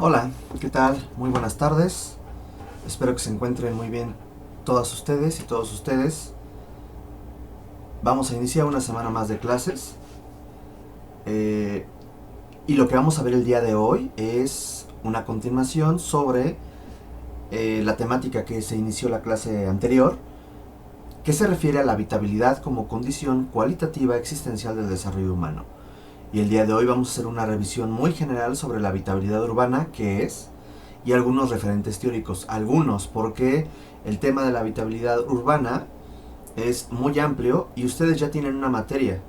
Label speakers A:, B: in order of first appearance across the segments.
A: Hola, ¿qué tal? Muy buenas tardes. Espero que se encuentren muy bien todas ustedes y todos ustedes. Vamos a iniciar una semana más de clases. eh, y lo que vamos a ver el día de hoy es una continuación sobre la temática que se inició la clase anterior, que se refiere a la habitabilidad como condición cualitativa existencial del desarrollo humano. Y el día de hoy vamos a hacer una revisión muy general sobre la habitabilidad urbana, qué es, y algunos referentes teóricos. Algunos, porque el tema de la habitabilidad urbana es muy amplio y ustedes ya tienen una materia,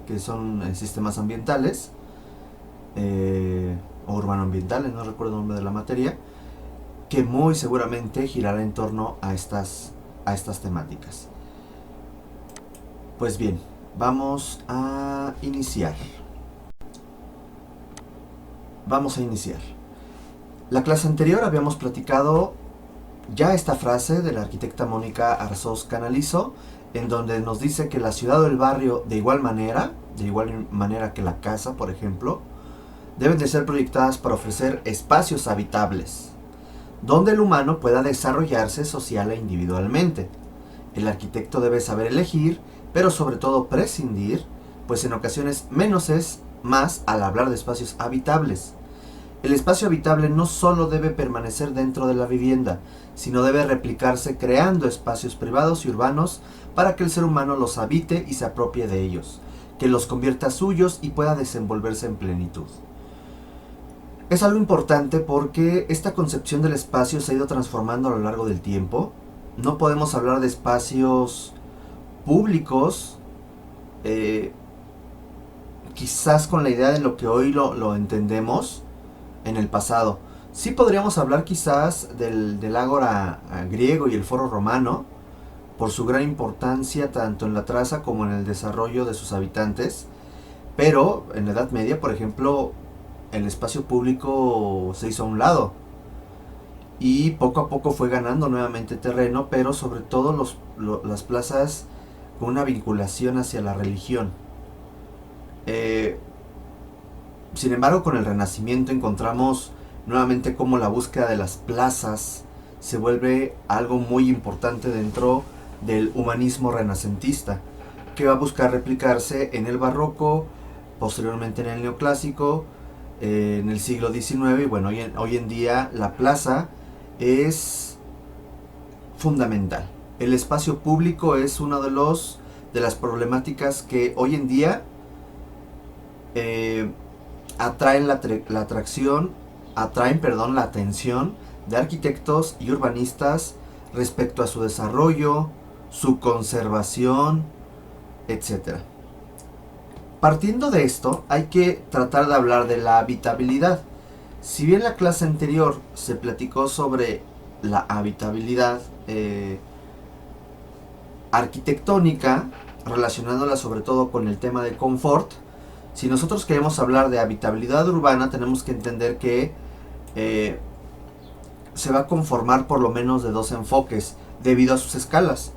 A: que son sistemas ambientales, o urbanoambientales, no recuerdo el nombre de la materia, que muy seguramente girará en torno a estas temáticas. Pues bien, vamos a iniciar. Vamos a iniciar. La clase anterior habíamos platicado ya esta frase de la arquitecta Mónica Arzós Canalizo, en donde nos dice que la ciudad o el barrio, de igual manera que la casa, por ejemplo, deben de ser proyectadas para ofrecer espacios habitables, donde el humano pueda desarrollarse social e individualmente. El arquitecto debe saber elegir, pero sobre todo prescindir, pues en ocasiones menos es más al hablar de espacios habitables. El espacio habitable no solo debe permanecer dentro de la vivienda, sino debe replicarse creando espacios privados y urbanos para que el ser humano los habite y se apropie de ellos, que los convierta suyos y pueda desenvolverse en plenitud. Es algo importante porque esta concepción del espacio se ha ido transformando a lo largo del tiempo. No podemos hablar de espacios públicos, eh, quizás con la idea de lo que hoy lo entendemos en el pasado. Sí podríamos hablar quizás del ágora griego y el foro romano, por su gran importancia tanto en la traza como en el desarrollo de sus habitantes, pero en la Edad Media, por ejemplo, el espacio público se hizo a un lado y poco a poco fue ganando nuevamente terreno, pero sobre todo las plazas con una vinculación hacia la religión. Eh, Sin embargo, con el Renacimiento encontramos nuevamente cómo la búsqueda de las plazas se vuelve algo muy importante dentro del humanismo renacentista, que va a buscar replicarse en el barroco, posteriormente en el neoclásico, en el siglo XIX, y bueno, hoy en día la plaza es fundamental. El espacio público es uno de las problemáticas que hoy en día eh, atraen la atracción, la atención de arquitectos y urbanistas respecto a su desarrollo, su conservación, etcétera. Partiendo de esto, hay que tratar de hablar de la habitabilidad. Si bien la clase anterior se platicó sobre la habitabilidad arquitectónica, relacionándola sobre todo con el tema de confort, si nosotros queremos hablar de habitabilidad urbana, tenemos que entender que eh, se va a conformar por lo menos de dos enfoques debido a sus escalas.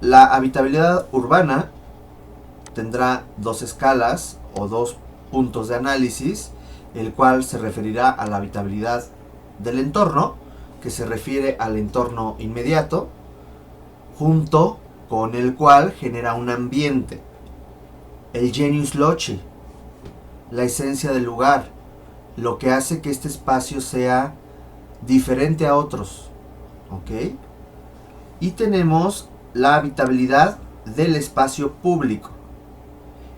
A: La habitabilidad urbana tendrá dos escalas o dos puntos de análisis, el cual se referirá a la habitabilidad del entorno, que se refiere al entorno inmediato, junto con el cual genera un ambiente. El genius loci, la esencia del lugar, lo que hace que este espacio sea diferente a otros. ¿Ok? Y tenemos la habitabilidad del espacio público.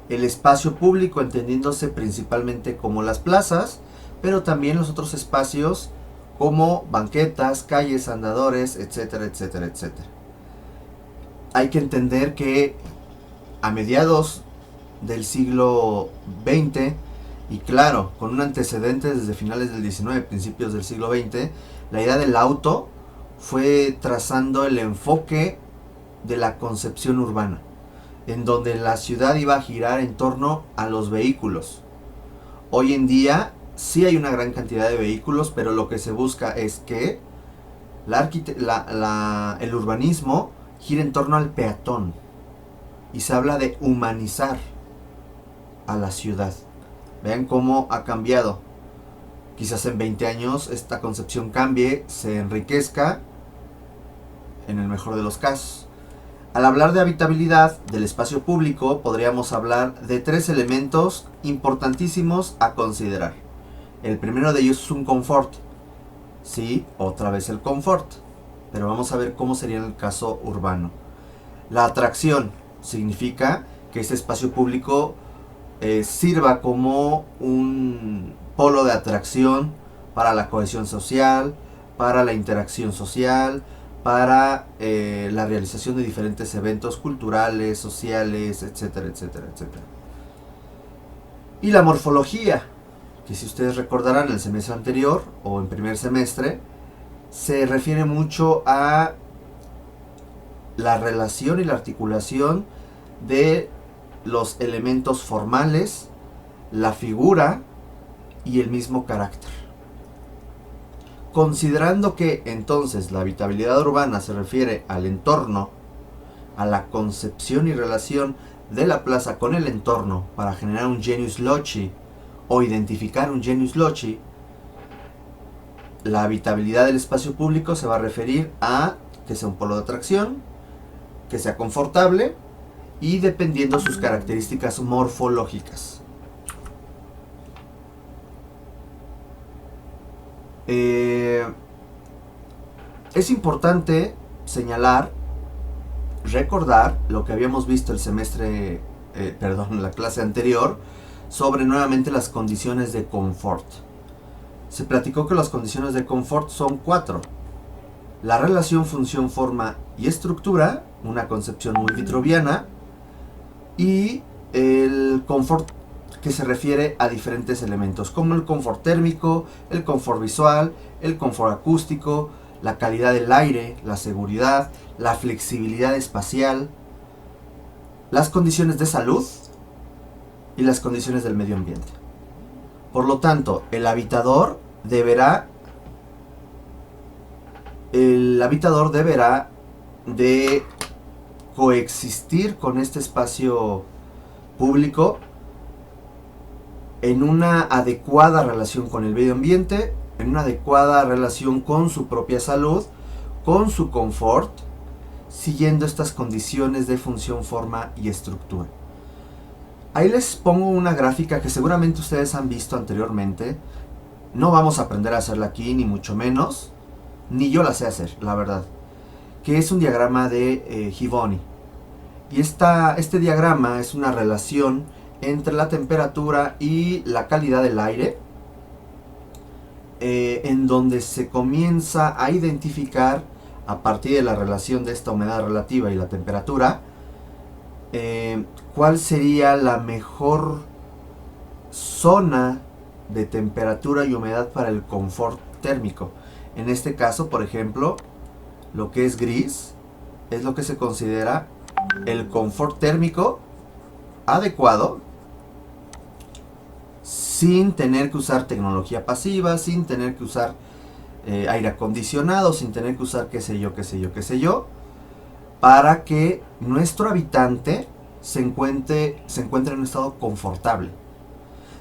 A: El espacio público entendiéndose principalmente como las plazas, pero también los otros espacios como banquetas, calles, andadores, etcétera, etcétera, etcétera. Hay que entender que a mediados del siglo XX, y claro, con un antecedente desde finales del XIX, principios del siglo XX, la idea del auto fue trazando el enfoque de la concepción urbana, en donde la ciudad iba a girar en torno a los vehículos. Hoy en día sí hay una gran cantidad de vehículos, pero lo que se busca es que el urbanismo gira en torno al peatón y se habla de humanizar a la ciudad. Vean cómo ha cambiado. Quizás en 20 años esta concepción cambie, se enriquezca, en el mejor de los casos. Al hablar de habitabilidad del espacio público, podríamos hablar de 3 elementos importantísimos a considerar. El primero de ellos es un confort. Sí, otra vez el confort. Pero vamos a ver cómo sería en el caso urbano. La atracción significa que este espacio público sirva como un polo de atracción para la cohesión social, para la interacción social, para la realización de diferentes eventos culturales, sociales, etcétera, etcétera, etcétera. Y la morfología, que si ustedes recordarán el semestre anterior o en primer semestre, se refiere mucho a la relación y la articulación de los elementos formales, la figura y el mismo carácter. Considerando que entonces la habitabilidad urbana se refiere al entorno, a la concepción y relación de la plaza con el entorno para generar un genius loci o identificar un genius loci, la habitabilidad del espacio público se va a referir a que sea un polo de atracción, que sea confortable y dependiendo sus características morfológicas. Es importante señalar, recordar lo que habíamos visto el semestre, la clase anterior, sobre nuevamente las condiciones de confort. Se platicó que las condiciones de confort son 4. La relación función, forma y estructura, una concepción muy vitroviana, y el confort que se refiere a diferentes elementos, como el confort térmico, el confort visual, el confort acústico, la calidad del aire, la seguridad, la flexibilidad espacial, las condiciones de salud y las condiciones del medio ambiente. Por lo tanto, el habitador deberá de coexistir con este espacio público en una adecuada relación con el medio ambiente, en una adecuada relación con su propia salud, con su confort, siguiendo estas condiciones de función, forma y estructura. Ahí les pongo una gráfica que seguramente ustedes han visto anteriormente. No vamos a aprender a hacerla aquí, ni mucho menos, ni yo la sé hacer, la verdad. Que es un diagrama de Givoni. Y este diagrama es una relación entre la temperatura y la calidad del aire, en donde se comienza a identificar, a partir de la relación de esta humedad relativa y la temperatura, cuál sería la mejor zona de temperatura y humedad para el confort térmico. En este caso, por ejemplo, lo que es gris es lo que se considera el confort térmico adecuado, sin tener que usar tecnología pasiva, sin tener que usar aire acondicionado, sin tener que usar qué sé yo, para que nuestro habitante se encuentre en un estado confortable.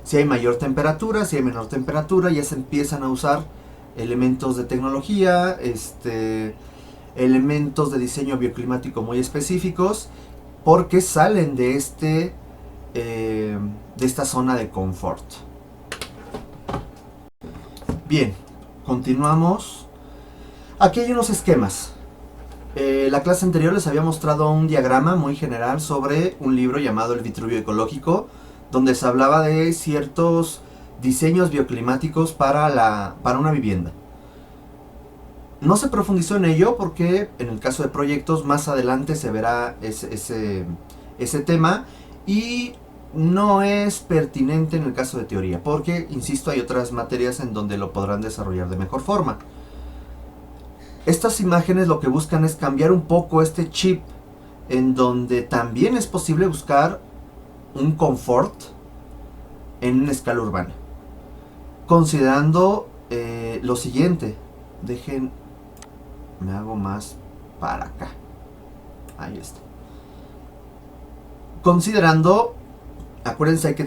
A: Si hay mayor temperatura, si hay menor temperatura, ya se empiezan a usar elementos de tecnología, elementos de diseño bioclimático muy específicos, porque salen de esta zona de confort. Bien, continuamos. Aquí hay unos esquemas. La clase anterior les había mostrado un diagrama muy general sobre un libro llamado El Vitruvio Ecológico, donde se hablaba de ciertos diseños bioclimáticos para una vivienda. No se profundizó en ello porque en el caso de proyectos más adelante se verá ese tema, y no es pertinente en el caso de teoría porque, insisto, hay otras materias en donde lo podrán desarrollar de mejor forma. Estas imágenes lo que buscan es cambiar un poco este chip, en donde también es posible buscar un confort en una escala urbana, considerando lo siguiente. Me hago más para acá. Ahí está. Considerando, acuérdense, hay que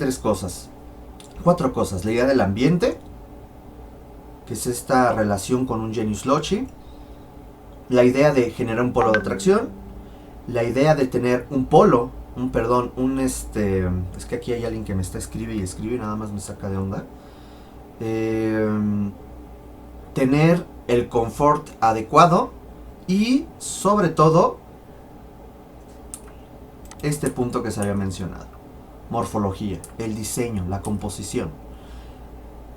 A: 4 cosas. La idea del ambiente, que es esta relación con un genius loci, la idea de generar un polo de atracción, la idea de tener un polo, es que aquí hay alguien que me está escribe y nada más me saca de onda. Tener el confort adecuado y sobre todo este punto que se había mencionado, morfología, el diseño, la composición.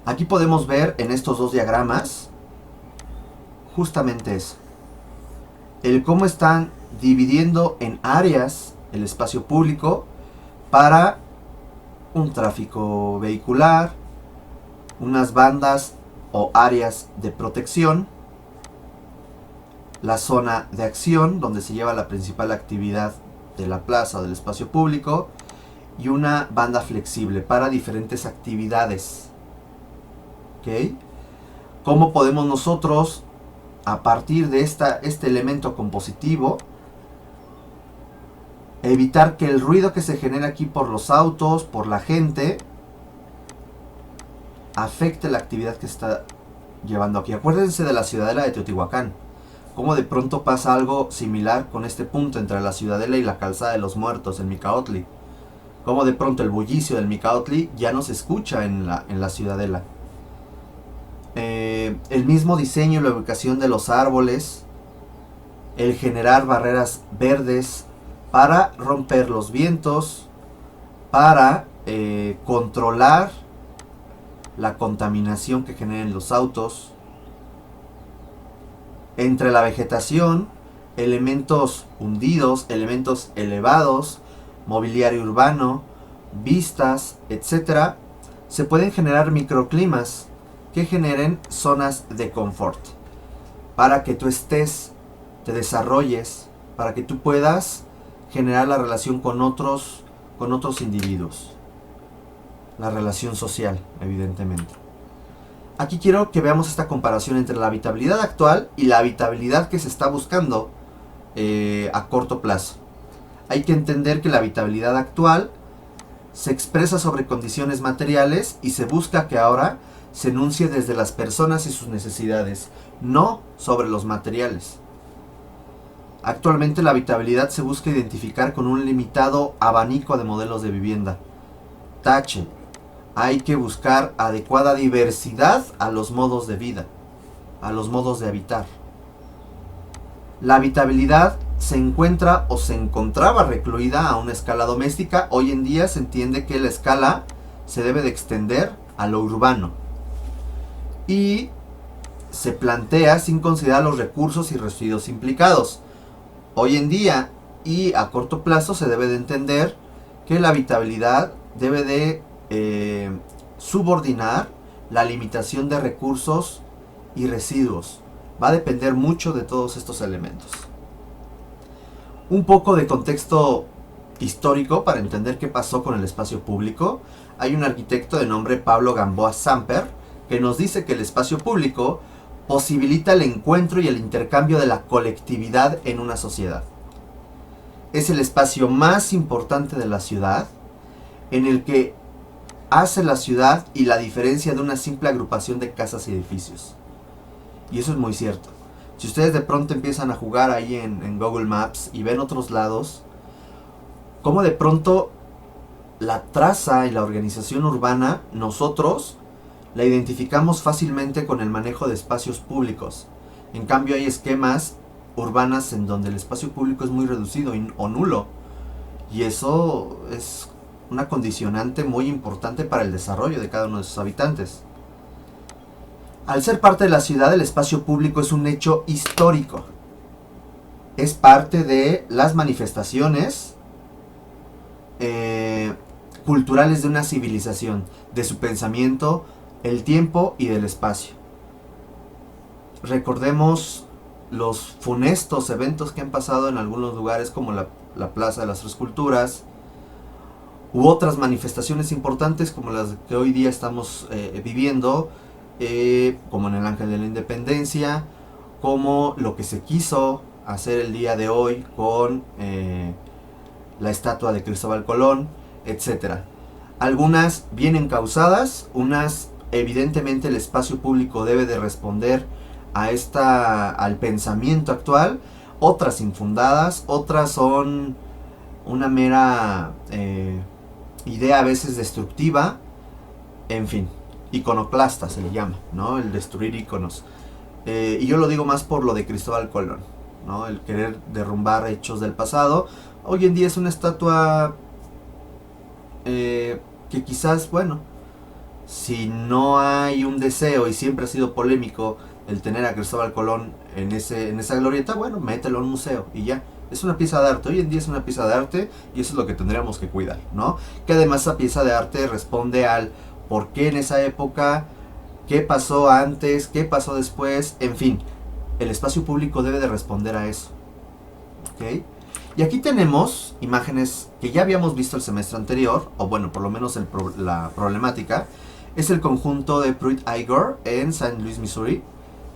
A: Aquí podemos ver en estos dos diagramas justamente eso, el cómo están dividiendo en áreas el espacio público para un tráfico vehicular, unas bandas o áreas de protección, la zona de acción donde se lleva la principal actividad de la plaza o del espacio público, y una banda flexible para diferentes actividades. ¿Ok? ¿Cómo podemos nosotros, a partir de este elemento compositivo, evitar que el ruido que se genera aquí por los autos, por la gente, afecte la actividad que se está llevando aquí? Acuérdense de la ciudadela de Teotihuacán. Cómo de pronto pasa algo similar con este punto entre la ciudadela y la calzada de los muertos en Micaotli. Cómo de pronto el bullicio del Micaotli ya no se escucha en la ciudadela. El mismo diseño y la ubicación de los árboles, el generar barreras verdes para romper los vientos, para controlar la contaminación que generen los autos. Entre la vegetación, elementos hundidos, elementos elevados, mobiliario urbano, vistas, etc., se pueden generar microclimas que generen zonas de confort para que tú te desarrolles, para que tú puedas generar la relación con otros individuos, la relación social, evidentemente. Aquí quiero que veamos esta comparación entre la habitabilidad actual y la habitabilidad que se está buscando a corto plazo. Hay que entender que la habitabilidad actual se expresa sobre condiciones materiales y se busca que ahora se enuncie desde las personas y sus necesidades, no sobre los materiales. Actualmente la habitabilidad se busca identificar con un limitado abanico de modelos de vivienda. Tache. Hay que buscar adecuada diversidad a los modos de vida, a los modos de habitar. La habitabilidad se encuentra o se encontraba recluida a una escala doméstica. Hoy en día se entiende que la escala se debe de extender a lo urbano. Y se plantea sin considerar los recursos y residuos implicados. Hoy en día y a corto plazo se debe de entender que la habitabilidad debe de subordinar la limitación de recursos y residuos. Va a depender mucho de todos estos elementos. Un poco de contexto histórico para entender qué pasó con el espacio público. Hay un arquitecto de nombre Pablo Gamboa Samper que nos dice que el espacio público posibilita el encuentro y el intercambio de la colectividad en una sociedad. Es el espacio más importante de la ciudad, en el que hace la ciudad y la diferencia de una simple agrupación de casas y edificios. Y eso es muy cierto. Si ustedes de pronto empiezan a jugar ahí en Google Maps y ven otros lados, cómo de pronto la traza y la organización urbana, nosotros la identificamos fácilmente con el manejo de espacios públicos. En cambio hay esquemas urbanas en donde el espacio público es muy reducido o nulo. Y eso es una condicionante muy importante para el desarrollo de cada uno de sus habitantes. Al ser parte de la ciudad, el espacio público es un hecho histórico. Es parte de las manifestaciones culturales de una civilización, de su pensamiento, el tiempo y del espacio. Recordemos los funestos eventos que han pasado en algunos lugares como la Plaza de las Tres Culturas, u otras manifestaciones importantes como las que hoy día estamos viviendo, como en el Ángel de la Independencia, como lo que se quiso hacer el día de hoy con la estatua de Cristóbal Colón, etc. Algunas bien encausadas, unas evidentemente el espacio público debe de responder al pensamiento actual, otras infundadas, otras son una mera idea a veces destructiva, en fin, iconoclasta se le llama, ¿no? El destruir iconos. Y yo lo digo más por lo de Cristóbal Colón, ¿no? El querer derrumbar hechos del pasado. Hoy en día es una estatua que quizás, bueno, si no hay un deseo, y siempre ha sido polémico el tener a Cristóbal Colón en esa glorieta, bueno, mételo en un museo y ya. Es una pieza de arte, hoy en día es una pieza de arte y eso es lo que tendríamos que cuidar, ¿no? Que además esa pieza de arte responde al por qué en esa época, qué pasó antes, qué pasó después, en fin. El espacio público debe de responder a eso, ¿ok? Y aquí tenemos imágenes que ya habíamos visto el semestre anterior, o bueno, por lo menos la problemática. Es el conjunto de Pruitt-Igoe en St. Louis, Missouri,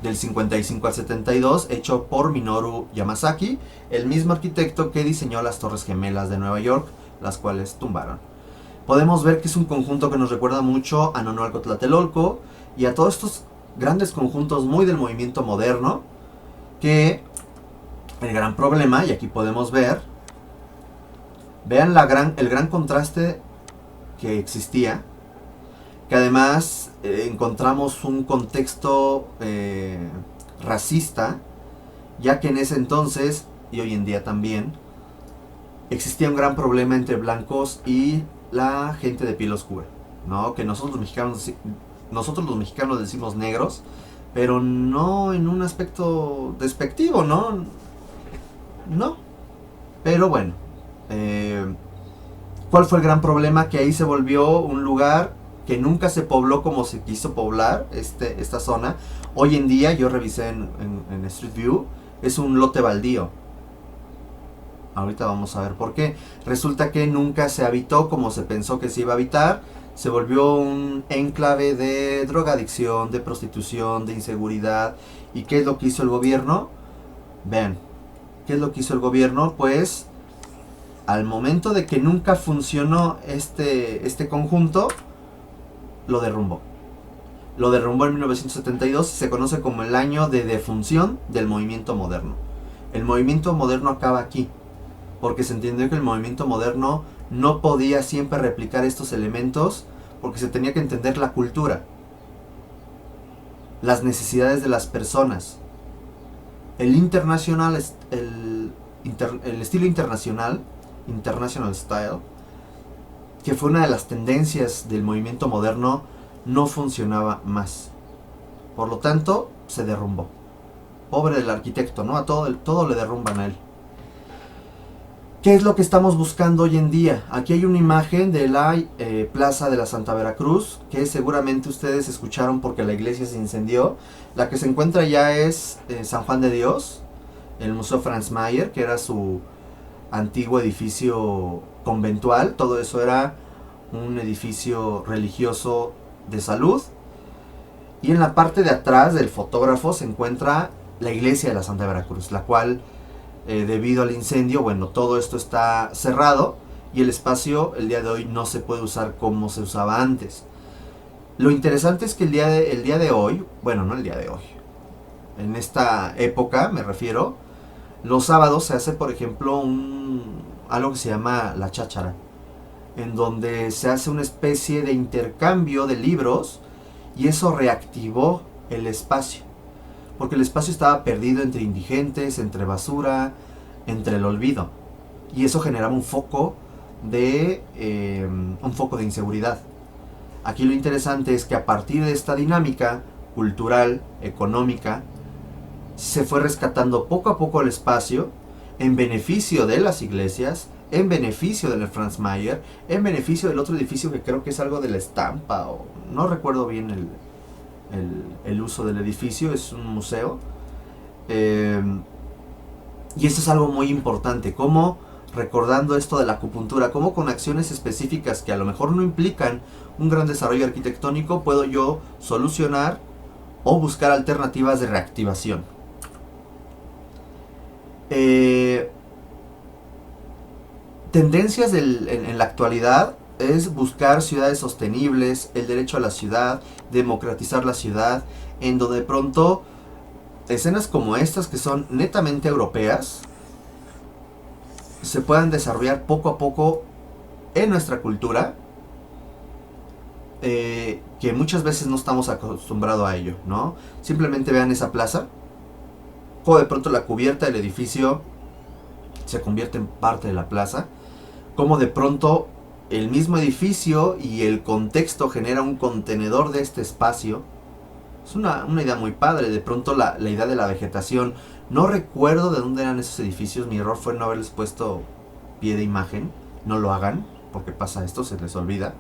A: del 55 al 72, hecho por Minoru Yamasaki, el mismo arquitecto que diseñó las Torres Gemelas de Nueva York, las cuales tumbaron. Podemos ver que es un conjunto que nos recuerda mucho a Nonualco Tlatelolco y a todos estos grandes conjuntos muy del movimiento moderno, que el gran problema, y aquí podemos ver, vean el gran contraste que existía, que además encontramos un contexto racista, ya que en ese entonces, y hoy en día también, existía un gran problema entre blancos y la gente de piel oscura, ¿no? Que nosotros los mexicanos decimos negros, pero no en un aspecto despectivo, ¿no? No. Pero bueno, ¿cuál fue el gran problema? Que ahí se volvió un lugar que nunca se pobló como se quiso poblar esta zona. Hoy en día, yo revisé en Street View, es un lote baldío. Ahorita vamos a ver por qué. Resulta que nunca se habitó como se pensó que se iba a habitar. Se volvió un enclave de drogadicción, de prostitución, de inseguridad. ¿Y qué es lo que hizo el gobierno? Vean, ¿qué es lo que hizo el gobierno? Pues, al momento de que nunca funcionó este conjunto, lo derrumbó. Lo derrumbó en 1972 y se conoce como el año de defunción del movimiento moderno. El movimiento moderno acaba aquí, porque se entendió que el movimiento moderno no podía siempre replicar estos elementos, porque se tenía que entender la cultura, las necesidades de las personas. El internacional, el estilo internacional, international style, que fue una de las tendencias del movimiento moderno, no funcionaba más. Por lo tanto, se derrumbó. Pobre del arquitecto, ¿no? A todo le derrumban a él. ¿Qué es lo que estamos buscando hoy en día? Aquí hay una imagen de la Plaza de la Santa Veracruz, que seguramente ustedes escucharon porque la iglesia se incendió. La que se encuentra ya es San Juan de Dios, el Museo Franz Mayer, que era su antiguo edificio conventual. Todo eso era un edificio religioso de salud. Y en la parte de atrás del fotógrafo se encuentra la iglesia de la Santa Veracruz, la cual, debido al incendio, bueno, todo esto está cerrado y el espacio el día de hoy no se puede usar como se usaba antes. Lo interesante es que el día de hoy, bueno, no el día de hoy, en esta época me refiero, los sábados se hace, por ejemplo, algo que se llama la cháchara, en donde se hace una especie de intercambio de libros y eso reactivó el espacio, porque el espacio estaba perdido entre indigentes, entre basura, entre el olvido, y eso generaba un foco de inseguridad. Aquí lo interesante es que a partir de esta dinámica cultural, económica, se fue rescatando poco a poco el espacio en beneficio de las iglesias, en beneficio del Franz Mayer, en beneficio del otro edificio que creo que es algo de la estampa, o no recuerdo bien el uso del edificio, es un museo. Y esto es algo muy importante, como recordando esto de la acupuntura, como con acciones específicas que a lo mejor no implican un gran desarrollo arquitectónico, puedo yo solucionar o buscar alternativas de reactivación. Tendencias en la actualidad, es buscar ciudades sostenibles, el derecho a la ciudad, democratizar la ciudad, en donde de pronto escenas como estas, que son netamente europeas, se puedan desarrollar poco a poco en nuestra cultura, que muchas veces no estamos acostumbrados a ello, ¿no? Simplemente vean esa plaza, como de pronto la cubierta del edificio se convierte en parte de la plaza, como de pronto el mismo edificio y el contexto genera un contenedor de este espacio. Es una idea muy padre. De pronto la idea de la vegetación, no recuerdo de dónde eran esos edificios, mi error fue no haberles puesto pie de imagen, no lo hagan, porque pasa esto, se les olvida.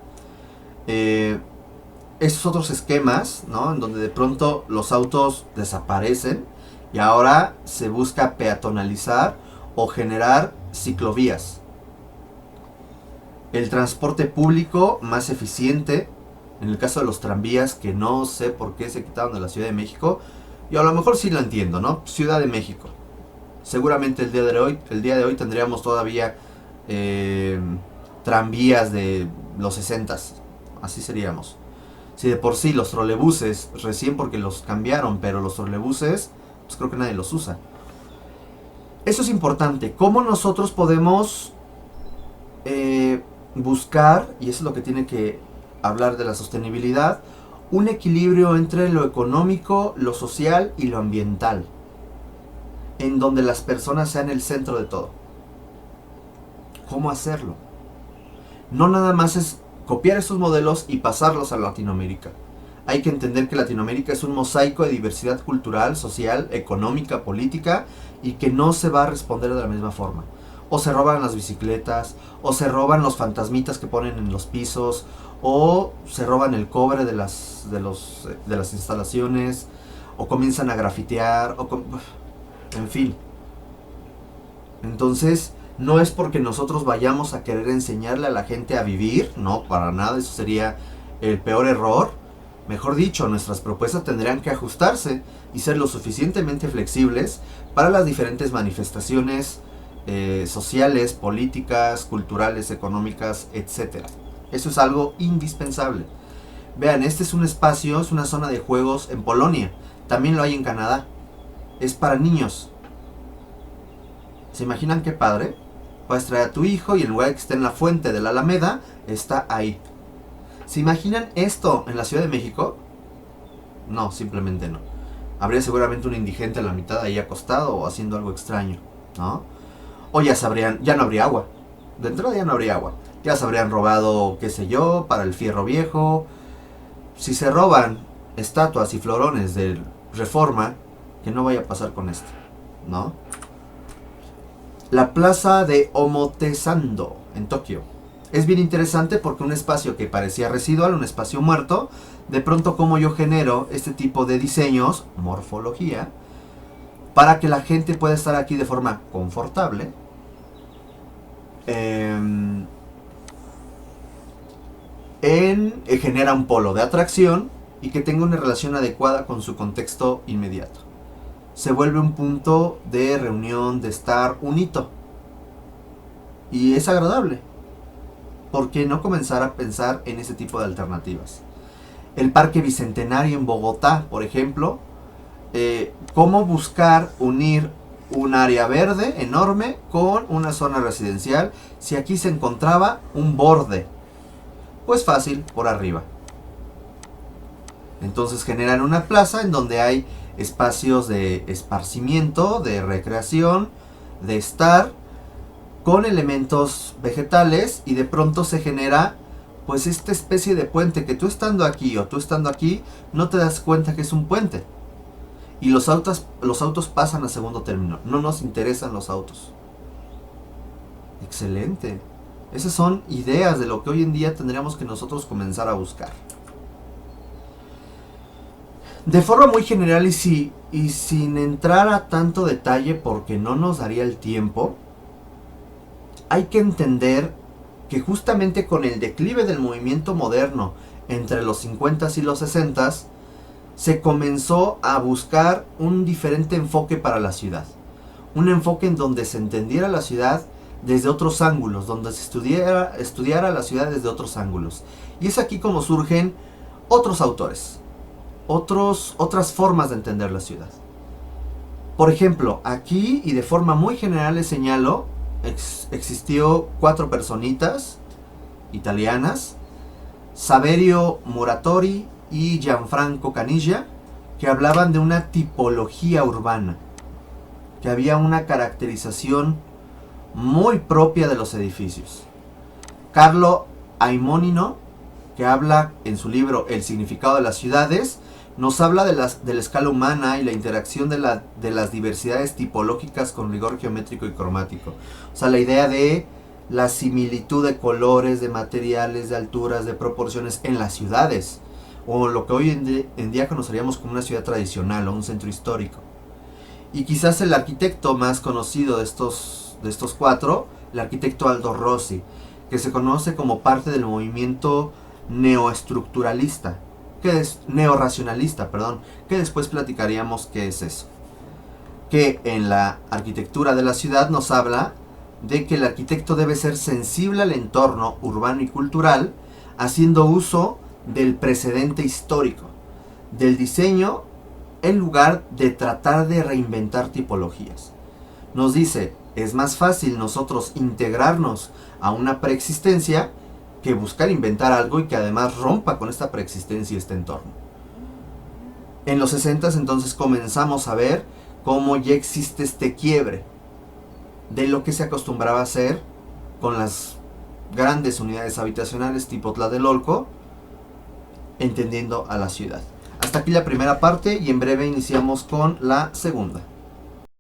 A: Esos otros esquemas, ¿no? En donde de pronto los autos desaparecen y ahora se busca peatonalizar o generar ciclovías. El transporte público más eficiente, en el caso de los tranvías, que no sé por qué se quitaron de la Ciudad de México, y a lo mejor sí lo entiendo, ¿no? Ciudad de México. Seguramente el día de hoy tendríamos todavía tranvías de los 60s, así seríamos. Si de por sí los trolebuses, recién porque los cambiaron, pero los trolebuses, pues creo que nadie los usa. Eso es importante. ¿Cómo nosotros podemos buscar, y eso es lo que tiene que hablar de la sostenibilidad, un equilibrio entre lo económico, lo social y lo ambiental, en donde las personas sean el centro de todo? ¿Cómo hacerlo? No nada más es copiar estos modelos y pasarlos a Latinoamérica. Hay que entender que Latinoamérica es un mosaico de diversidad cultural, social, económica, política, y que no se va a responder de la misma forma. O se roban las bicicletas, o se roban los fantasmitas que ponen en los pisos, o se roban el cobre de las instalaciones, o comienzan a grafitear, en fin. Entonces, no es porque nosotros vayamos a querer enseñarle a la gente a vivir, no, para nada, eso sería el peor error. Mejor dicho, nuestras propuestas tendrían que ajustarse y ser lo suficientemente flexibles para las diferentes manifestaciones sociales, políticas, culturales, económicas, etc. Eso es algo indispensable. Vean, este es un espacio, es una zona de juegos en Polonia. También lo hay en Canadá. Es para niños. ¿Se imaginan qué padre? Puedes traer a tu hijo y en lugar de que esté en la fuente de la Alameda, está ahí. ¿Se imaginan esto en la Ciudad de México? No, simplemente no. Habría seguramente un indigente a la mitad ahí acostado o haciendo algo extraño, ¿no? O ya no habría agua. De entrada ya no habría agua. Ya se habrían robado, qué sé yo, para el fierro viejo. Si se roban estatuas y florones de Reforma, que no vaya a pasar con esto, ¿no? La plaza de Omotesando, en Tokio. Es bien interesante porque un espacio que parecía residual, un espacio muerto, de pronto como yo genero este tipo de diseños, morfología, para que la gente pueda estar aquí de forma confortable, genera un polo de atracción y que tenga una relación adecuada con su contexto inmediato. Se vuelve un punto de reunión, de estar, un hito. Y es agradable. ¿Por qué no comenzar a pensar en ese tipo de alternativas? El Parque Bicentenario en Bogotá, por ejemplo, cómo buscar unir un área verde enorme con una zona residencial si aquí se encontraba un borde. Pues fácil, por arriba. Entonces generan una plaza en donde hay espacios de esparcimiento, de recreación, de estar con elementos vegetales, y de pronto se genera pues esta especie de puente que tú estando aquí o tú estando aquí no te das cuenta que es un puente. Y los autos pasan a segundo término. No nos interesan los autos. Excelente. Esas son ideas de lo que hoy en día tendríamos que nosotros comenzar a buscar. De forma muy general y sin entrar a tanto detalle porque no nos daría el tiempo, hay que entender que justamente con el declive del movimiento moderno entre los 50s y los 60s, se comenzó a buscar un diferente enfoque para la ciudad. Un enfoque en donde se entendiera la ciudad desde otros ángulos, donde se estudiara la ciudad desde otros ángulos. Y es aquí como surgen otros autores, otras formas de entender la ciudad. Por ejemplo, aquí y de forma muy general les señalo, existió 4 personitas italianas, Saverio Muratori y Gianfranco Caniggia, que hablaban de una tipología urbana, que había una caracterización muy propia de los edificios. Carlo Aimonino, que habla en su libro El significado de las ciudades, nos habla de la escala humana y la interacción de las diversidades tipológicas con rigor geométrico y cromático. O sea, la idea de la similitud de colores, de materiales, de alturas, de proporciones en las ciudades, o lo que hoy en día conoceríamos como una ciudad tradicional o un centro histórico. Y quizás el arquitecto más conocido de estos 4, el arquitecto Aldo Rossi, que se conoce como parte del movimiento neoestructuralista, neorracionalista, que después platicaríamos qué es eso. Que en la arquitectura de la ciudad nos habla de que el arquitecto debe ser sensible al entorno urbano y cultural, haciendo uso del precedente histórico, del diseño, en lugar de tratar de reinventar tipologías. Nos dice, es más fácil nosotros integrarnos a una preexistencia que buscar inventar algo y que además rompa con esta preexistencia y este entorno. En los 60s entonces comenzamos a ver cómo ya existe este quiebre de lo que se acostumbraba a hacer con las grandes unidades habitacionales tipo Tlatelolco, entendiendo a la ciudad. Hasta aquí la primera parte y en breve iniciamos con la segunda.